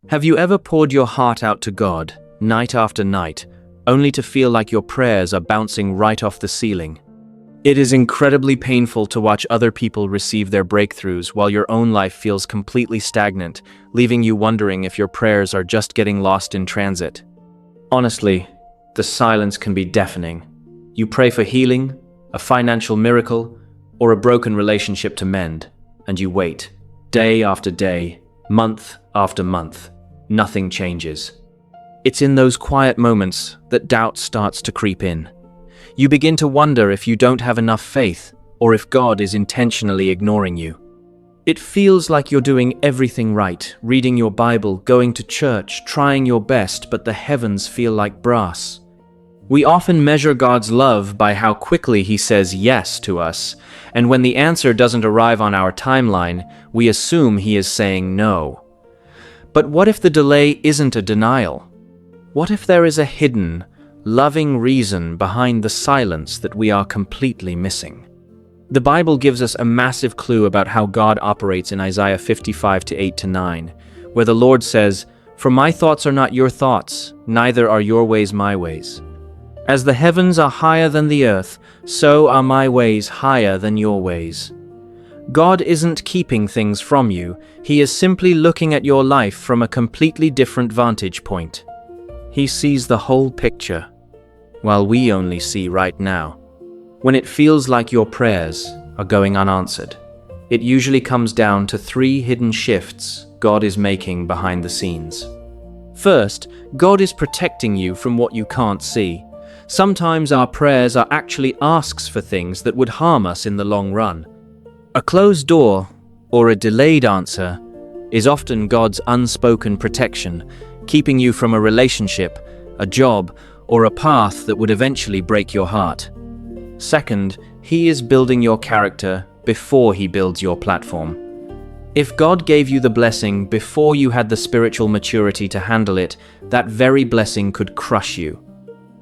Have you ever poured your heart out to God, night after night, only to feel like your prayers are bouncing right off the ceiling? It is incredibly painful to watch other people receive their breakthroughs while your own life feels completely stagnant, leaving you wondering if your prayers are just getting lost in transit. Honestly, the silence can be deafening. You pray for healing, a financial miracle, or a broken relationship to mend, and you wait. Day after day, month after month, nothing changes. It's in those quiet moments that doubt starts to creep in. You begin to wonder if you don't have enough faith, or if God is intentionally ignoring you. It feels like you're doing everything right, reading your Bible, going to church, trying your best, but the heavens feel like brass. We often measure God's love by how quickly He says yes to us, and when the answer doesn't arrive on our timeline, we assume He is saying no. But what if the delay isn't a denial? What if there is a hidden, loving reason behind the silence that we are completely missing? The Bible gives us a massive clue about how God operates in Isaiah 55:8-9, where the Lord says, "For my thoughts are not your thoughts, neither are your ways my ways. As the heavens are higher than the earth, so are my ways higher than your ways." God isn't keeping things from you, He is simply looking at your life from a completely different vantage point. He sees the whole picture, while we only see right now. When it feels like your prayers are going unanswered, it usually comes down to 3 hidden shifts God is making behind the scenes. First, God is protecting you from what you can't see. Sometimes our prayers are actually asks for things that would harm us in the long run. A closed door, or a delayed answer, is often God's unspoken protection, keeping you from a relationship, a job, or a path that would eventually break your heart. Second, He is building your character before He builds your platform. If God gave you the blessing before you had the spiritual maturity to handle it, that very blessing could crush you.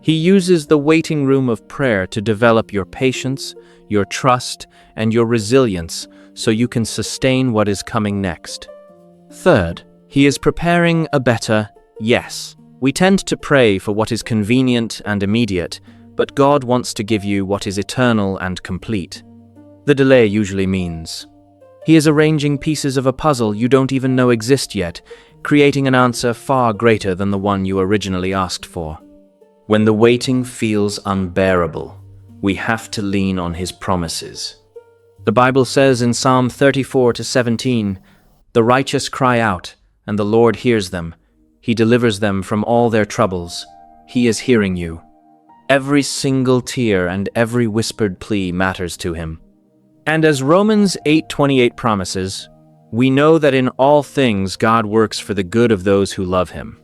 He uses the waiting room of prayer to develop your patience, your trust, and your resilience so you can sustain what is coming next. Third, He is preparing a better yes. We tend to pray for what is convenient and immediate, but God wants to give you what is eternal and complete. The delay usually means He is arranging pieces of a puzzle you don't even know exist yet, creating an answer far greater than the one you originally asked for. When the waiting feels unbearable, we have to lean on His promises. The Bible says in Psalm 34:17, "The righteous cry out, and the Lord hears them. He delivers them from all their troubles. He is hearing you." Every single tear and every whispered plea matters to Him. And as Romans 8:28 promises, we know that in all things God works for the good of those who love Him.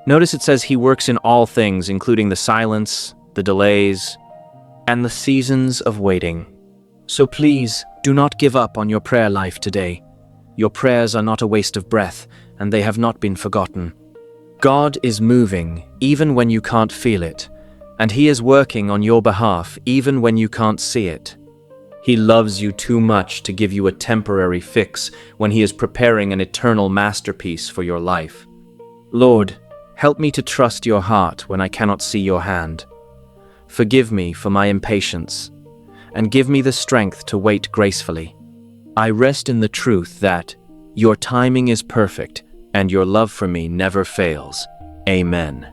Notice it says He works in all things, including the silence, the delays, and the seasons of waiting. So please, do not give up on your prayer life today. Your prayers are not a waste of breath, and they have not been forgotten. God is moving, even when you can't feel it, and He is working on your behalf, even when you can't see it. He loves you too much to give you a temporary fix when He is preparing an eternal masterpiece for your life. Lord, help me to trust your heart when I cannot see your hand. Forgive me for my impatience, and give me the strength to wait gracefully. I rest in the truth that your timing is perfect, and your love for me never fails. Amen.